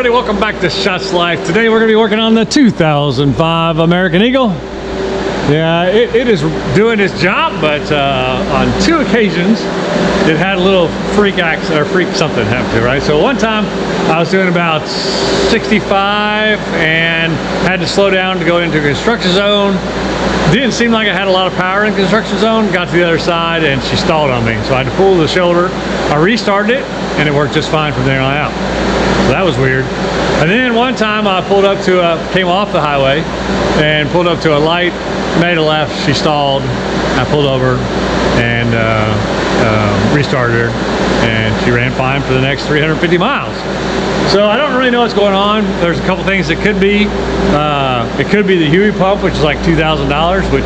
everybody, welcome back to Shots Life. Today we're going to be working on the 2005 American Eagle. Yeah, it is doing its job, but on two occasions it had a little freak something happen to it, right? So one time I was doing about 65 and had to slow down to go into a construction zone. Didn't seem like I had a lot of power in the construction zone. Got to the other side and she stalled on me, so I had to pull the shoulder. I restarted it and it worked just fine from there on out. So that was weird. And then one time I pulled up to came off the highway and pulled up to a light, made a left, she stalled. I pulled over and restarted her, and she ran fine for the next 350 miles. So I don't really know what's going on. There's a couple things that could be. It could be the Huey pump, which is like $2,000, which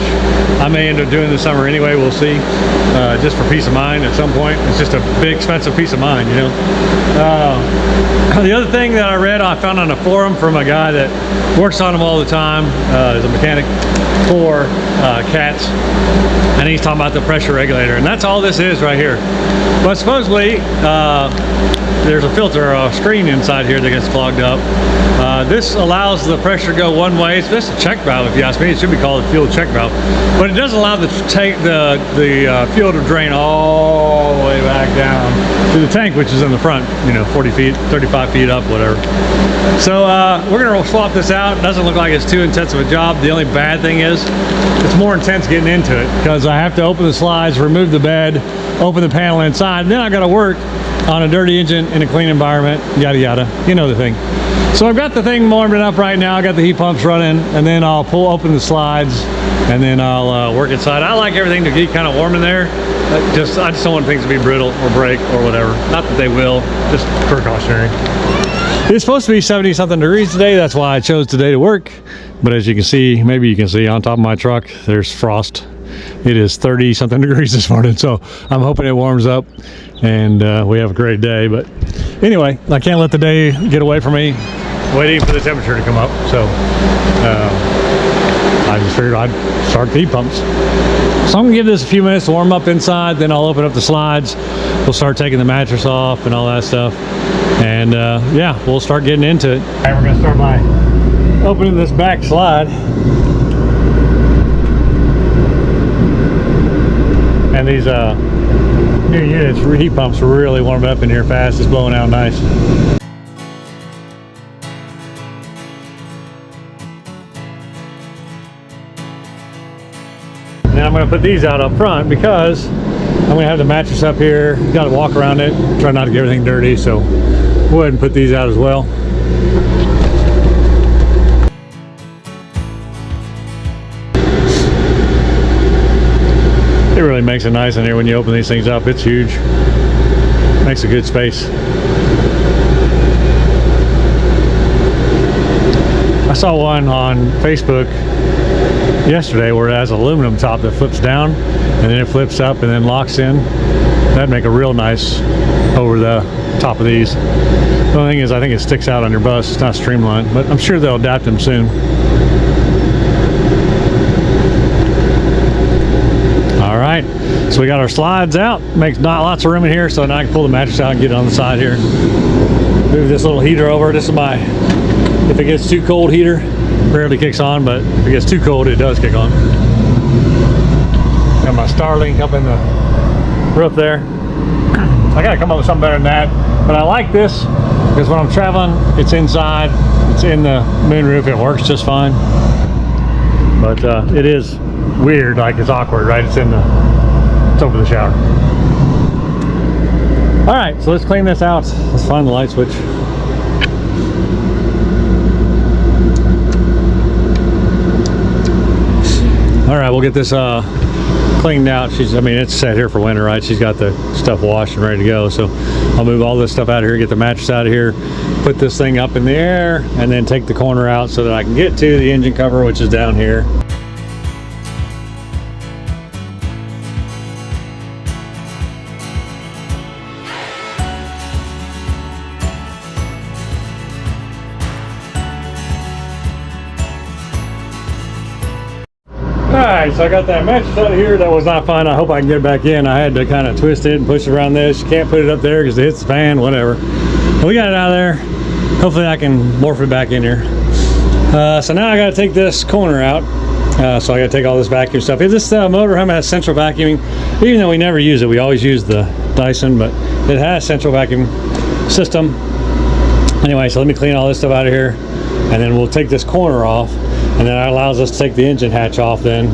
I may end up doing this summer anyway. We'll see. Just for peace of mind at some point. It's just a big, expensive peace of mind, you know. The other thing that I found on a forum from a guy that works on them all the time. Is a mechanic for cats, and he's talking about the pressure regulator, and that's all this is right here. But supposedly there's a filter or a screen inside here that gets clogged up. This allows the pressure to go one way. It's just a check valve, if you ask me. It should be called a fuel check valve, but it does allow the fuel to drain all the way back down to the tank, which is in the front, you know, 40 feet, 35 feet up, whatever. So we're gonna swap this out. It doesn't look like it's too intense of a job. The only bad thing is it's more intense getting into it, because I have to open the slides, remove the bed, open the panel inside, and then I got to work on a dirty engine in a clean environment, yada yada, you know the thing. So I've got the thing warming up right now. I got the heat pumps running, and then I'll open the slides, and then I'll work inside. I like everything to get kind of warm in there. I just don't want things to be brittle or break or whatever. Not that they will, just precautionary. It's supposed to be 70 something degrees today. That's why I chose today to work. But as you can see, maybe you can see on top of my truck, there's frost. It is 30 something degrees this morning, so I'm hoping it warms up and we have a great day. But anyway, I can't let the day get away from me waiting for the temperature to come up, so I just figured I'd start the heat pumps. So I'm gonna give this a few minutes to warm up inside, then I'll open up the slides. We'll start taking the mattress off and all that stuff, and yeah, we'll start getting into it. All right, we're gonna start by opening this back slide. And these new units, heat pumps, are really warming up in here fast. It's blowing out nice. Now I'm going to put these out up front because I'm going to have the mattress up here. Got to walk around it, try not to get everything dirty. So go ahead and put these out as well. It really makes it nice in here when you open these things up. It's huge. Makes a good space. I saw one on Facebook yesterday where it has an aluminum top that flips down and then it flips up and then locks in. That'd make a real nice over the top of these. The only thing is, I think it sticks out on your bus. It's not streamlined, but I'm sure they'll adapt them soon. Alright, so we got our slides out. Makes not lots of room in here, so now I can pull the mattress out and get it on the side here. Move this little heater over. This is my, if it gets too cold, heater. Rarely kicks on, but if it gets too cold, it does kick on. Got my Starlink up in the roof there. I gotta come up with something better than that, but I like this because when I'm traveling, it's inside, it's in the moonroof, it works just fine. But it is weird, like it's awkward, right? It's over the shower. All right, so let's clean this out. Let's find the light switch. All right, we'll get this cleaned out. It's set here for winter, right? She's got the stuff washed and ready to go. So I'll move all this stuff out of here, get the mattress out of here, put this thing up in the air, and then take the corner out so that I can get to the engine cover, which is down here. Alright, so I got that mattress out of here. That was not fine. I hope I can get it back in. I had to kind of twist it and push it around this. You can't put it up there because it hits the fan, whatever. But we got it out of there. hopefully I can morph it back in here. So now I got to take this corner out. So I got to take all this vacuum stuff. This motorhome has central vacuuming, even though we never use it. We always use the Dyson, but it has central vacuum system. Anyway, so let me clean all this stuff out of here, and then we'll take this corner off, and then that allows us to take the engine hatch off then.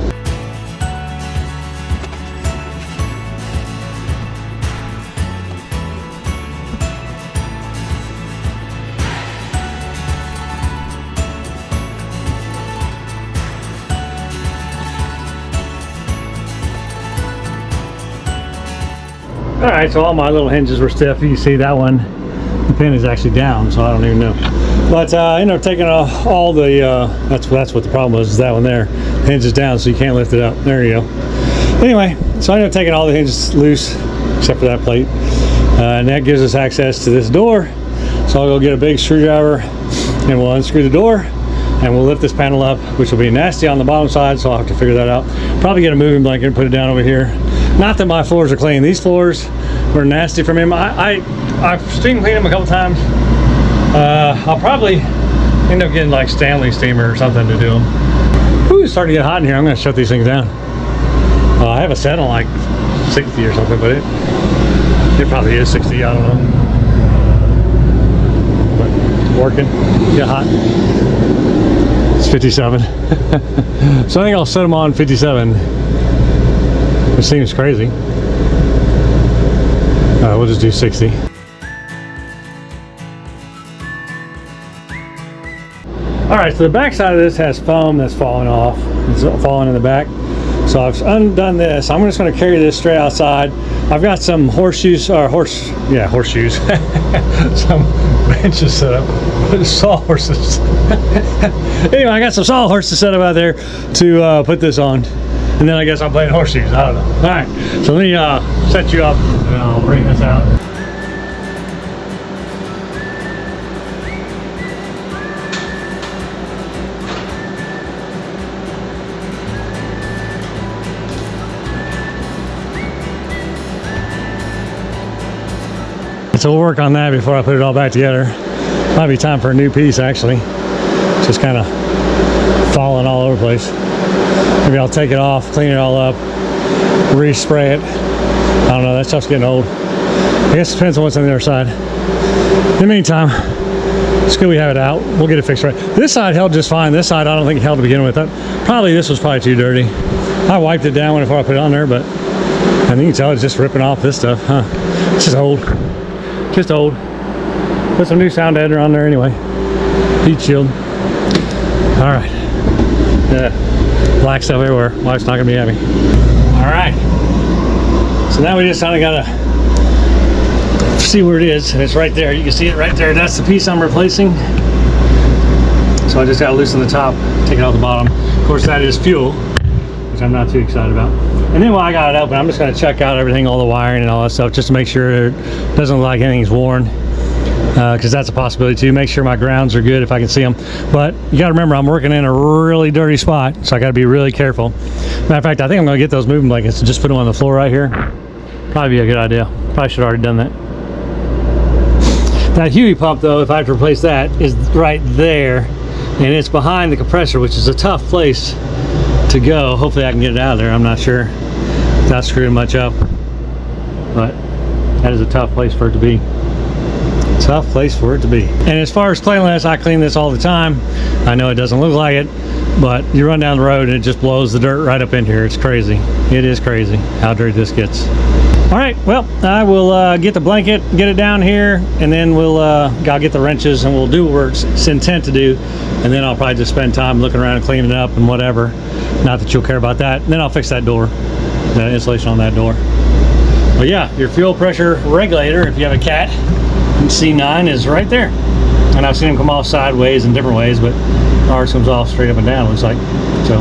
All right, so all my little hinges were stiff. You see that one, the pin is actually down, so I don't even know. But I ended up taking off all the, that's what the problem was, is that one there. The hinge is down, so you can't lift it up. There you go. Anyway, so I ended up taking all the hinges loose, except for that plate. And that gives us access to this door. So I'll go get a big screwdriver, and we'll unscrew the door, and we'll lift this panel up, which will be nasty on the bottom side, so I'll have to figure that out. Probably get a moving blanket and put it down over here. Not that my floors are clean. These floors were nasty from him. I've steam cleaned them a couple times. I'll probably end up getting like Stanley steamer or something to do them. Ooh, it's starting to get hot in here. I'm going to shut these things down. I have a set on like 60 or something, but it probably is 60. I don't know. But it's working. Get hot. It's 57. So I think I'll set them on 57. It seems crazy. We'll just do 60. All right, so the back side of this has foam that's falling off. It's falling in the back. So I've undone this. I'm just going to carry this straight outside. I've got some horseshoes. Some benches set up. Sawhorses. Anyway, I got some sawhorses set up out there to put this on. And then I guess I'm playing horseshoes. I don't know. All right, so let me set you up and I'll bring this out. So we'll work on that before I put it all back together. Might be time for a new piece actually. Just kind of falling all over the place. Maybe I'll take it off, clean it all up, respray it. I don't know, that stuff's getting old. I guess it depends on what's on the other side. In the meantime, it's good we have it out. We'll get it fixed right. This side held just fine. This side I don't think it held to begin with. This was probably too dirty. I wiped it down before I put it on there, but I think you can tell it's just ripping off this stuff, huh? It's just old. Just old. Put some new sound editor on there anyway. Heat shield. All right. Yeah. Black stuff everywhere. Wife's not gonna be happy. All right. So now we just kind of gotta see where it is, and it's right there. You can see it right there. That's the piece I'm replacing. So I just gotta loosen the top, take it out the bottom. Of course, that is fuel, which I'm not too excited about. And then while I got it open, I'm just gonna check out everything, all the wiring and all that stuff, just to make sure it doesn't look like anything's worn. Because that's a possibility too. Make sure my grounds are good if I can see them. But you got to remember, I'm working in a really dirty spot, so I got to be really careful. Matter of fact, I think I'm going to get those moving blankets and just put them on the floor right here. Probably be a good idea. Probably should have already done that. That Huey pump, though, if I have to replace that, is right there, and it's behind the compressor, which is a tough place to go. Hopefully, I can get it out of there. I'm not sure without screwing much up, but that is a tough place for it to be. Tough place for it to be. And as far as cleanliness, I clean this all the time. I know it doesn't look like it, but you run down the road and it just blows the dirt right up in here. It's crazy. It is crazy how dirty this gets. All right, well, I will get the blanket, get it down here, and then I'll get the wrenches and we'll do what it's intent to do. And then I'll probably just spend time looking around and cleaning it up and whatever. Not that you'll care about that. And then I'll fix that door, the insulation on that door. But yeah, your fuel pressure regulator, if you have a cat, C9 is right there. And I've seen them come off sideways in different ways, but ours comes off straight up and down, it looks like. So,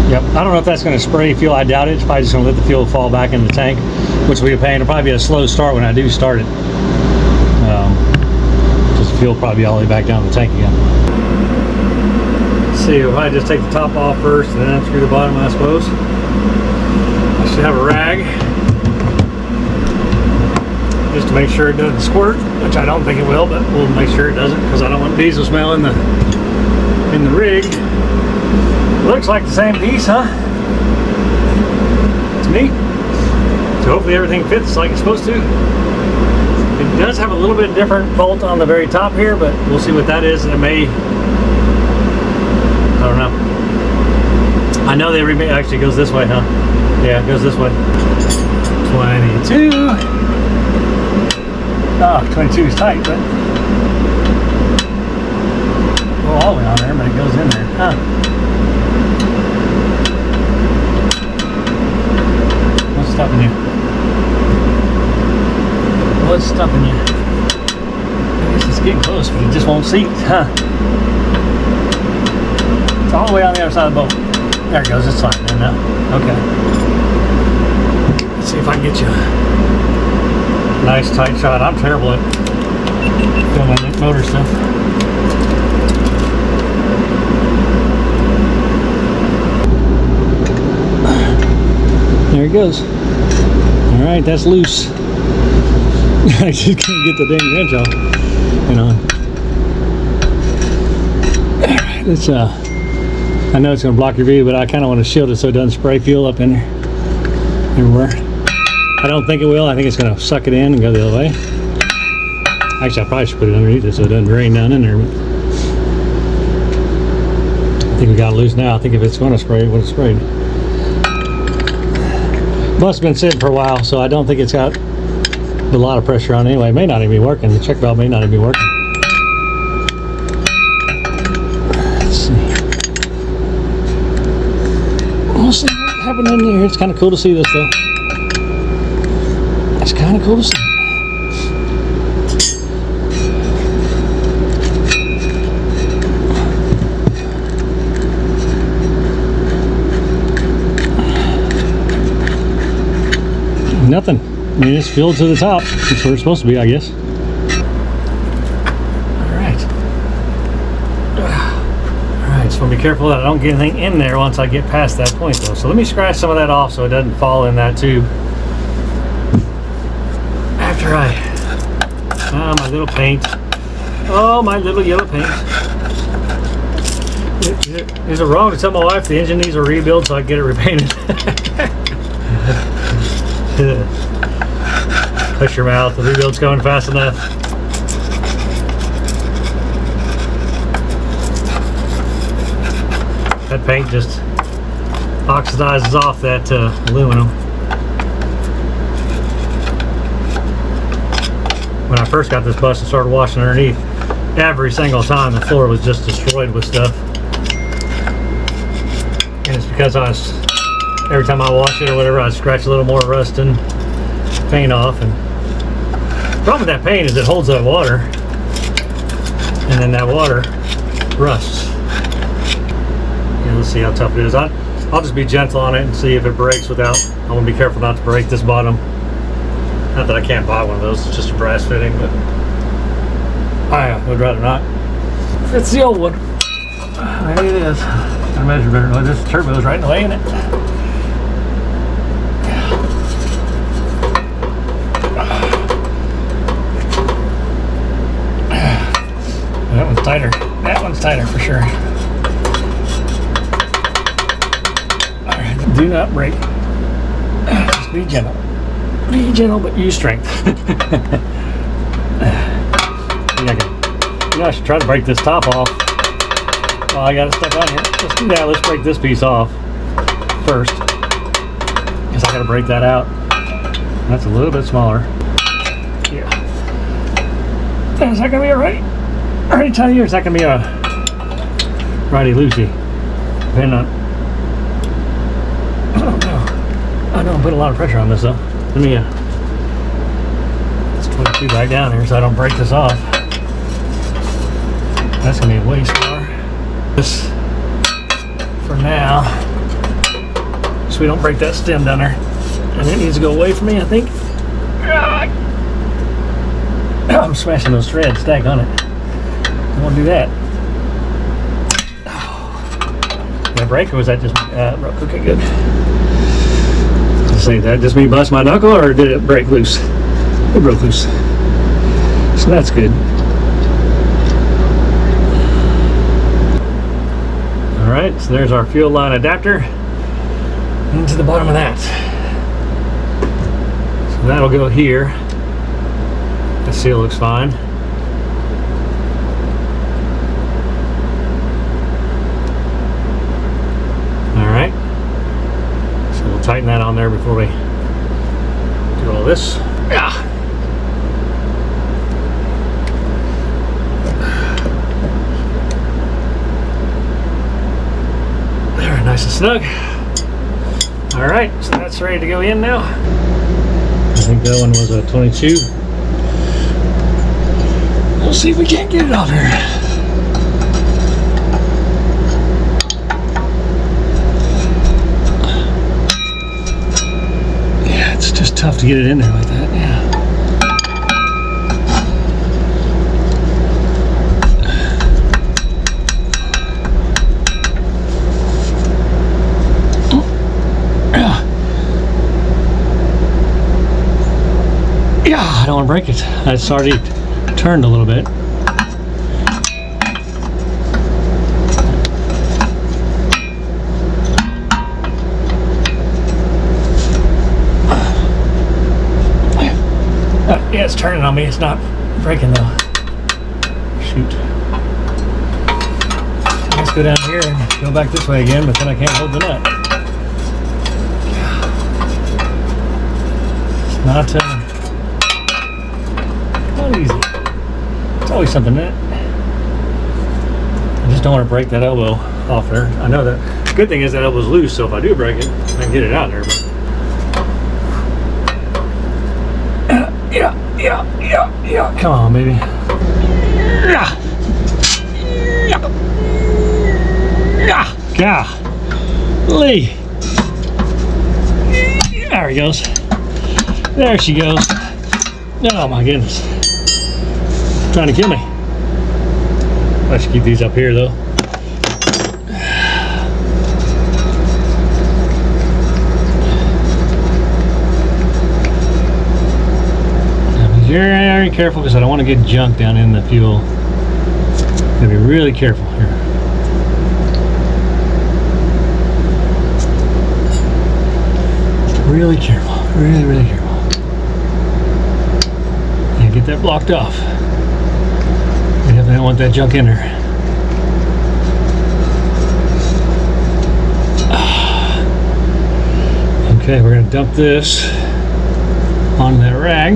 yep. I don't know if that's going to spray fuel. I doubt it. It's probably just going to let the fuel fall back in the tank, which will be a pain. It'll probably be a slow start when I do start it. Just the fuel probably all the way back down the tank again. Let's see, if I just take the top off first and then unscrew the bottom, I suppose. I should have a rag. just to make sure it doesn't squirt, which I don't think it will, but we'll make sure it doesn't because I don't want diesel smell in the rig. Looks like the same piece, huh? To me. So hopefully everything fits like it's supposed to. It does have a little bit different bolt on the very top here, but we'll see what that is. It may, I don't know. I know they remade, actually it goes this way, huh? Yeah, it goes this way. 22. Oh, 22 is tight, but go all the way on there, but it goes in there. Huh. What's stopping you? What's stopping you? I guess it's getting close, but it just won't seat, huh? It's all the way on the other side of the boat. There it goes, it's sliding in now. Okay. Let's see if I can get you a nice tight shot. I'm terrible at filming that motor stuff. There it goes. Alright, that's loose. I just couldn't get the dang wrench off. You know. Alright, let's I know it's gonna block your view, but I kinda want to shield it so it doesn't spray fuel up in there everywhere. I don't think it will. I think it's gonna suck it in and go the other way. Actually, I probably should put it underneath it so it doesn't drain down in there. But I think we got it loose now. I think if it's gonna spray, it would have sprayed. Must have been sitting for a while, so I don't think it's got a lot of pressure on it anyway. It may not even be working. The check valve may not even be working. Let's see. We'll see what's happening in here. It's kind of cool to see this though. It's kind of cool to see. Nothing. I mean, it's filled to the top. That's where it's supposed to be, I guess. Alright. Alright, just want to be careful that I don't get anything in there once I get past that point, though. So let me scratch some of that off so it doesn't fall in that tube. After I... Oh, my little paint. Oh, my little yellow paint. Is it wrong to tell my wife the engine needs a rebuild so I can get it repainted? Push your mouth, the rebuild's going fast enough. That paint just oxidizes off that aluminum. When I first got this bus and started washing underneath, every single time the floor was just destroyed with stuff. And it's because I was, every time I wash it or whatever, I scratch a little more rust and paint off. And the problem with that paint is it holds that water, and then that water rusts. Yeah, let's see how tough it is. I'll just be gentle on it and see if it breaks without. I want to be careful not to break this bottom. Not that I can't buy one of those, it's just a brass fitting, but I would rather not. It's the old one. There it is. I measure better. Well, this turbo is right in the way, isn't it? That one's tighter. That one's tighter for sure. Alright, do not break. Just be gentle. Be gentle, but use strength. I should try to break this top off. Well, I got it stuck on here. Let's do that. Let's break this piece off first. Because I got to break that out. That's a little bit smaller. Yeah. Is that going to be alright? I already tell you, is that going to be a righty-loosey? Depending on... I don't know. I don't put a lot of pressure on this though. Let me, it's 22 back down here so I don't break this off. That's going to be a waste bar. This, for now, so we don't break that stem down there. And it needs to go away from me, I think. I'm smashing those threads, stack on it. I want to do that. Did I break or was that just, okay, good. Let's see, did that just me bust my knuckle or did it break loose? It broke loose. So that's good. Alright, so there's our fuel line adapter into the bottom of that. So that'll go here. The seal looks fine. Alright. So we'll tighten that on there before we do all this. Yeah. There, nice and snug. Alright, so that's ready to go in now. I think that one was a 22. We'll see if we can't get it off here. Yeah, it's just tough to get it in there like that, yeah. Yeah, I don't want to break it. It's already turned a little bit. Yeah, it's turning on me. It's not breaking though. Shoot. Let's go down here and go back this way again, but then I can't hold the nut. It's not easy. It's always something in it. I just don't want to break that elbow off there. I know that. Good thing is that elbow's loose, so if I do break it, I can get it out there. But yeah. Come on, baby. Golly. There he goes. There she goes. Oh my goodness. Trying to kill me. I should keep these up here though. Be very careful because I don't want to get junk down in the fuel. Gotta be really careful here. Really careful. Really careful. And get that blocked off. You definitely don't want that junk in there. Okay, we're going to dump this on that rag.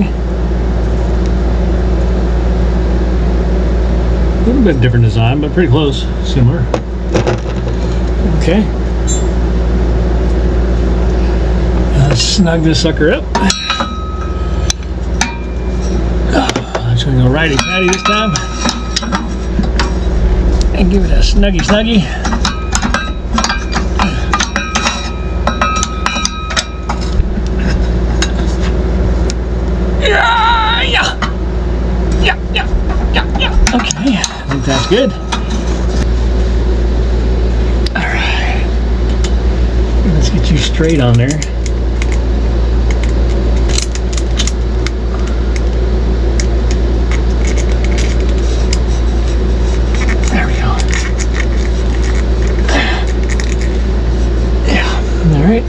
A little bit different design, but pretty close, similar. Okay. Let's snug this sucker up. Actually, going to go righty-patty this time. And give it a snuggy. Yeah. Okay, I think that's good. All right. Let's get you straight on there. There we go. Yeah, all right.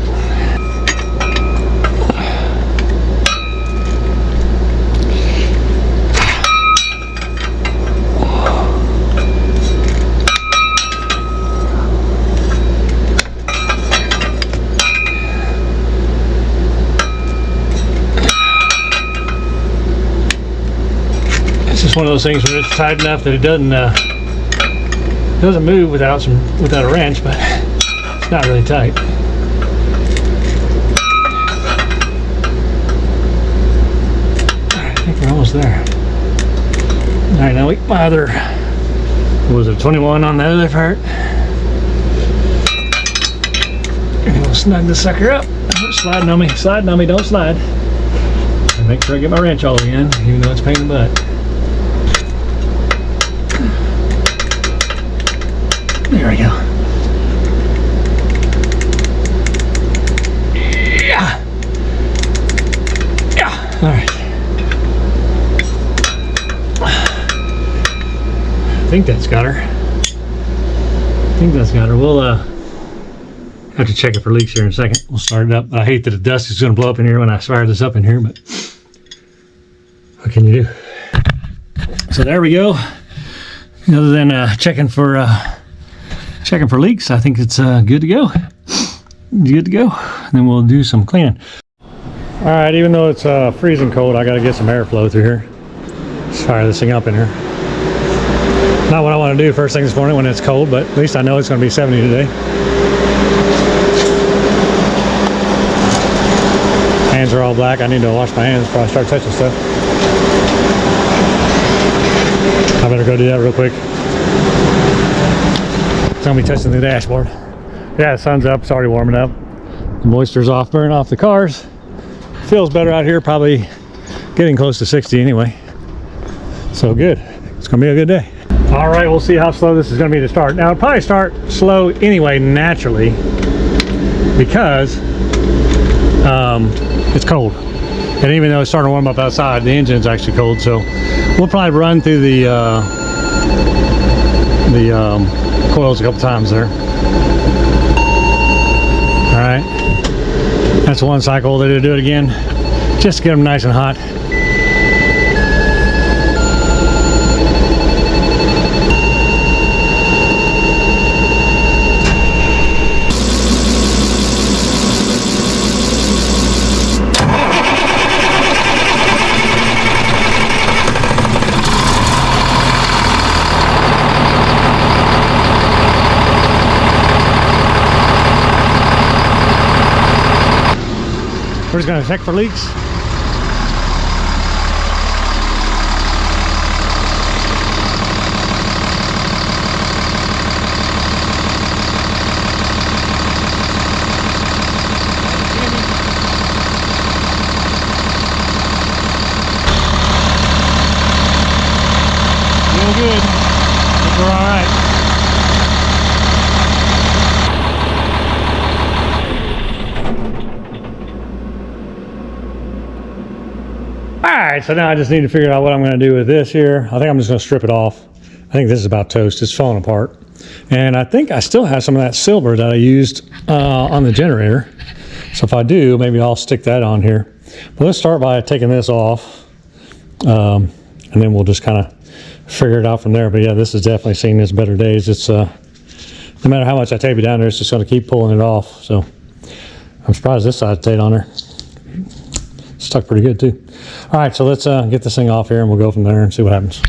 It's just one of those things where it's tight enough that it doesn't move without a wrench, but it's not really tight. I think we're almost there. All right, now my other, what was it, 21 on the other part? And we'll snug the sucker up. Oh, sliding on me, don't slide. And make sure I get my wrench all the way in, even though it's a pain in the butt. There we go. Yeah. All right. think that's got her. We'll have to check it for leaks here in a second. We'll start it up. I hate that the dust is going to blow up in here when I fire this up in here, but what can you do? So there we go. Other than checking for leaks, I think it's good to go. Good to go. And then we'll do some cleaning. All right, even though it's freezing cold, I got to get some airflow through here. Let's fire this thing up in here. Not what I want to do first thing this morning when it's cold, but at least I know it's going to be 70 today. Hands are all black. I need to wash my hands before I start touching stuff. I better go do that real quick. It's going to be touching the dashboard. Yeah, the sun's up. It's already warming up. The moisture's off, burning off the cars. Feels better out here, probably getting close to 60 anyway. So good. It's going to be a good day. All right, we'll see how slow this is going to be to start. Now, it'll probably start slow anyway, naturally, because it's cold. And even though it's starting to warm up outside, the engine's actually cold. So we'll probably run through the coils a couple times there. All right, that's one cycle. They'll do it again, just to get them nice and hot. We're just going to check for leaks. Real good. I think we're all right. Alright, so now I just need to figure out what I'm going to do with this here. I think I'm just going to strip it off. I think this is about toast. It's falling apart. And I think I still have some of that silver that I used on the generator. So if I do, maybe I'll stick that on here. But let's start by taking this off. And then we'll just kind of figure it out from there. But yeah, this has definitely seen its better days. It's no matter how much I tape it down there, it's just going to keep pulling it off. So I'm surprised this side stayed on there. Stuck pretty good too. All right, so let's get this thing off here and we'll go from there and see what happens.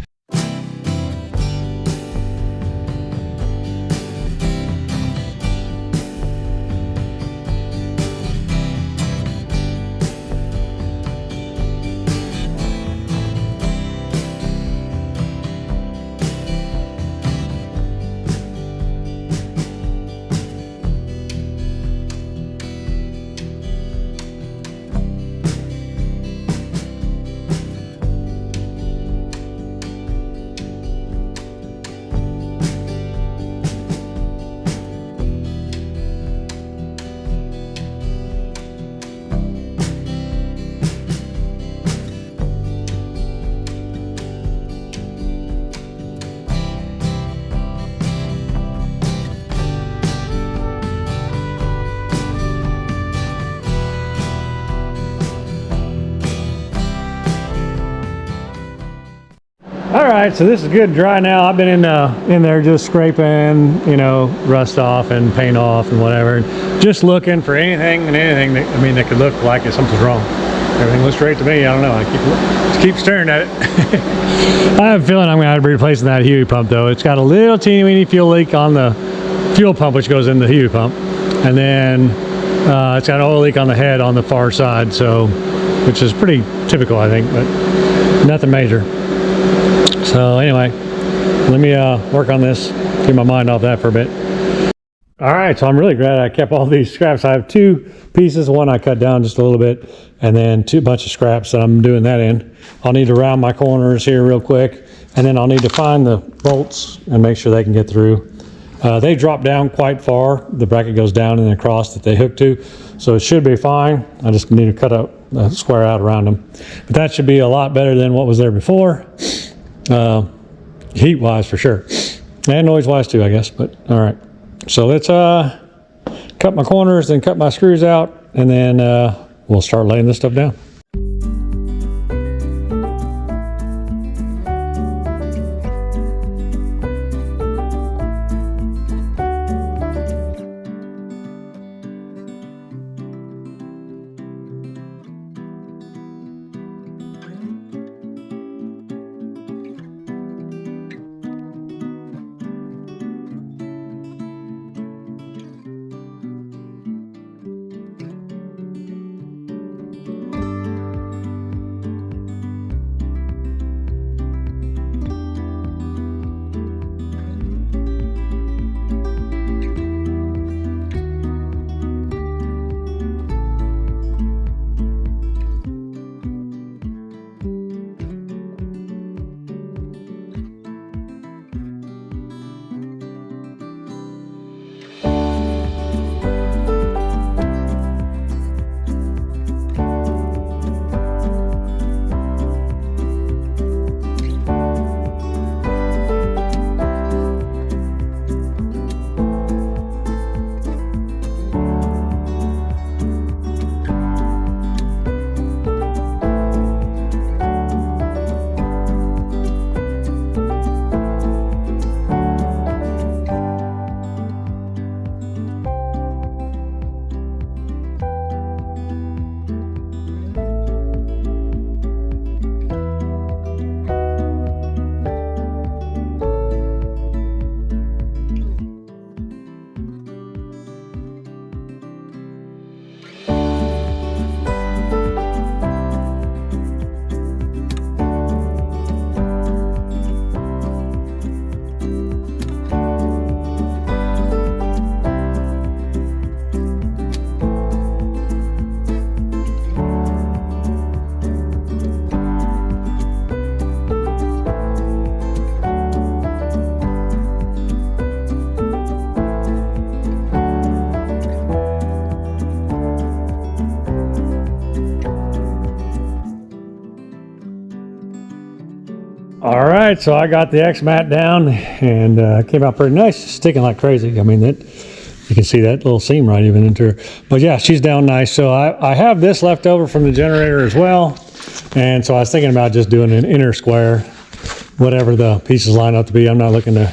All right, so this is good and dry now. I've been in there just scraping, you know, rust off and paint off and whatever, just looking for anything that, that could look like something's wrong. Everything looks great to me. I don't know. I just keep staring at it. I have a feeling I'm gonna have to be replacing that Huey pump though. It's got a little teeny weeny fuel leak on the fuel pump, which goes in the Huey pump, and then it's got an oil leak on the head on the far side, so which is pretty typical, I think, but nothing major. So anyway, let me work on this, get my mind off that for a bit. All right, so I'm really glad I kept all these scraps. I have two pieces, one I cut down just a little bit, and then two bunch of scraps that I'm doing that in. I'll need to round my corners here real quick, and then I'll need to find the bolts and make sure they can get through. They drop down quite far. The bracket goes down and across that they hook to, so it should be fine. I just need to cut a square out around them. But that should be a lot better than what was there before. heat wise for sure, and noise wise too, I guess. But all right, so let's cut my corners, then cut my screws out, and then we'll start laying this stuff down. All right, so I got the X-mat down and came out pretty nice, sticking like crazy. I mean, you can see that little seam right even into her. But yeah, she's down nice. So I have this left over from the generator as well. And so I was thinking about just doing an inner square, whatever the pieces line up to be. I'm not looking to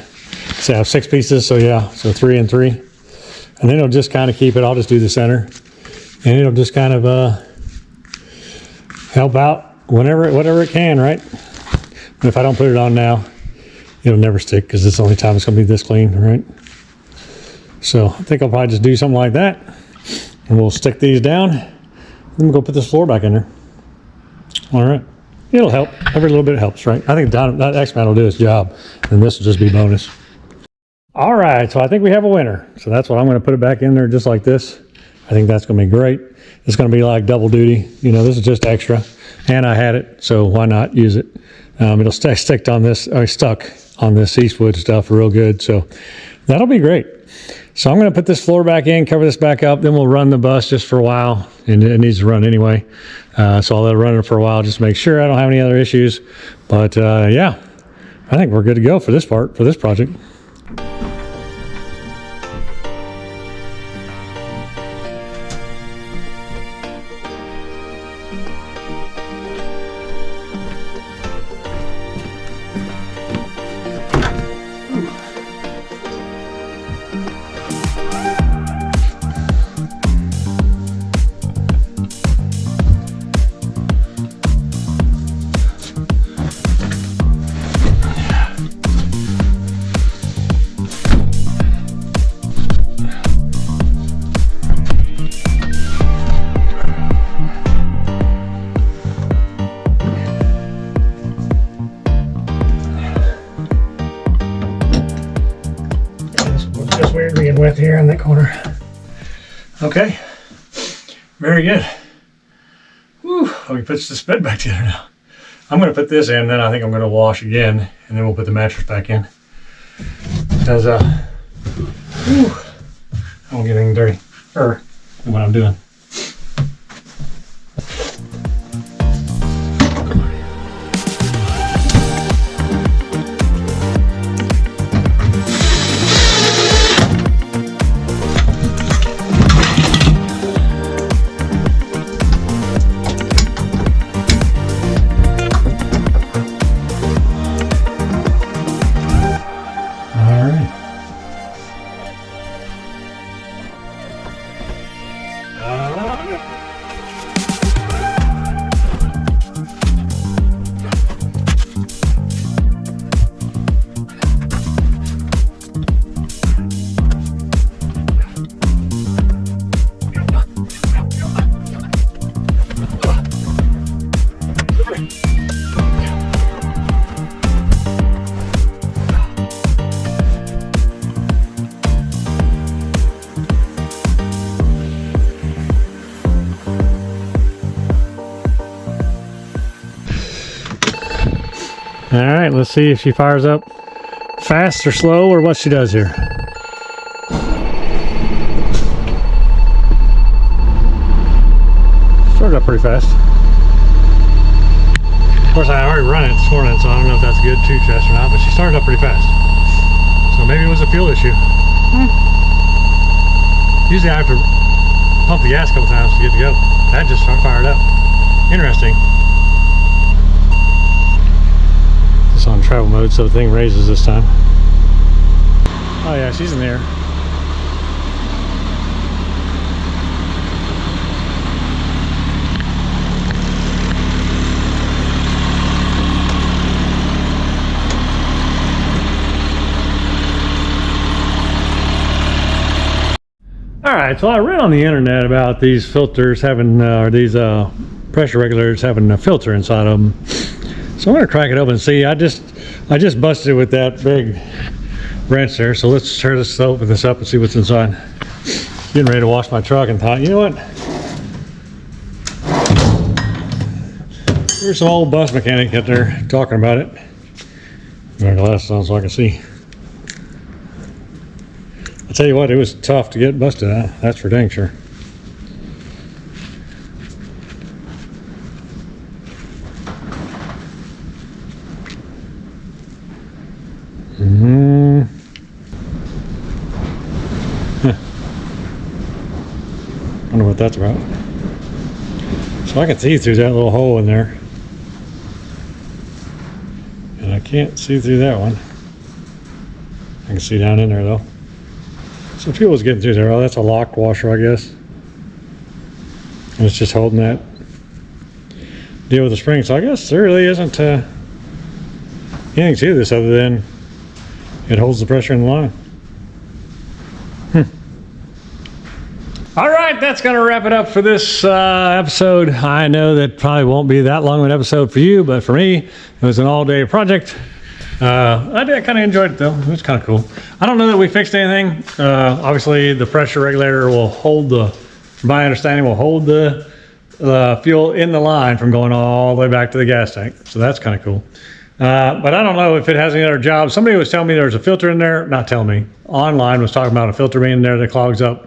say I have 6 pieces, so yeah, so 3 and 3. And then it'll just kind of keep it, I'll just do the center. And it'll just kind of help out whatever it can, right? And if I don't put it on now, it'll never stick because it's the only time it's going to be this clean, right? So I think I'll probably just do something like that. And we'll stick these down. Then we'll go put this floor back in there. All right. It'll help. Every little bit helps, right? I think that X-mat will do its job. And this will just be bonus. All right. So I think we have a winner. So that's what I'm going to put it back in there just like this. I think that's going to be great. It's going to be like double duty. You know, this is just extra. And I had it, so why not use it? It'll stuck on this Eastwood stuff real good, so that'll be great. So I'm going to put this floor back in, cover this back up, then we'll run the bus just for a while, and it needs to run anyway. So I'll let it run for a while just to make sure I don't have any other issues. But yeah, I think we're good to go for this project. Wet here in that corner. Okay, very good. Whew, we put this bed back together now. I'm going to put this in, then I think I'm going to wash again, and then we'll put the mattress back in. Because I won't get anything dirty, or what I'm doing. All right, let's see if she fires up fast or slow or what she does here. Started up pretty fast. Of course, I already run it this morning, so I don't know if that's a good tube test or not, but she started up pretty fast. So maybe it was a fuel issue. Usually I have to pump the gas a couple times to get to go. That just fired up. Interesting. It's on travel mode, so the thing raises this time. Oh yeah, she's in there. All right, so I read on the internet about these filters having, or these pressure regulators having a filter inside of them. So I'm gonna crack it open and see. I just busted it with that big wrench there. So let's open this up and see what's inside. Getting ready to wash my truck and thought, you know what? There's some old bus mechanic out there talking about it. Got my glasses on so I can see. I'll tell you what, it was tough to get busted out. That's for dang sure. Wonder what that's about. So I can see through that little hole in there. And I can't see through that one. I can see down in there though. So fuel is getting through there. Oh, that's a lock washer, I guess. And it's just holding that deal with the spring. So I guess there really isn't anything to this other than it holds the pressure in the line. All right, that's going to wrap it up for this episode. I know that probably won't be that long of an episode for you, but for me, it was an all-day project. I kind of enjoyed it though. It was kind of cool. I don't know that we fixed anything. Obviously, the pressure regulator will hold from my understanding, will hold the fuel in the line from going all the way back to the gas tank. So that's kind of cool. But I don't know if it has any other jobs. Somebody was telling me there's a filter in there. Not telling me. Online was talking about a filter being in there that clogs up.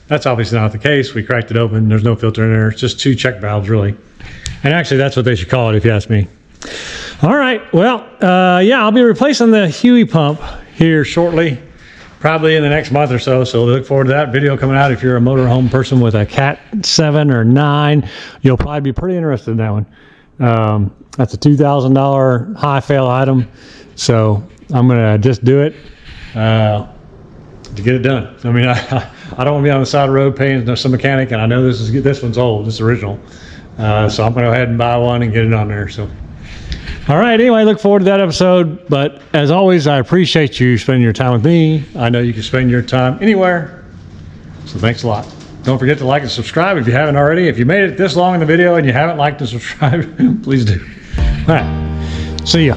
That's obviously not the case. We cracked it open. There's no filter in there. It's just 2 check valves, really. And actually, that's what they should call it if you ask me. All right. Well, yeah, I'll be replacing the Huey pump here shortly, probably in the next month or so. So look forward to that video coming out. If you're a motorhome person with a Cat 7 or 9, you'll probably be pretty interested in that one. That's a $2,000 high fail item. So I'm going to just do it to get it done. I mean, I don't want to be on the side of the road paying some mechanic, and I know this one's old, this is original. So I'm going to go ahead and buy one and get it on there. So, all right, anyway, look forward to that episode. But as always, I appreciate you spending your time with me. I know you can spend your time anywhere. So thanks a lot. Don't forget to like and subscribe if you haven't already. If you made it this long in the video and you haven't liked and subscribed, please do. All right, see ya.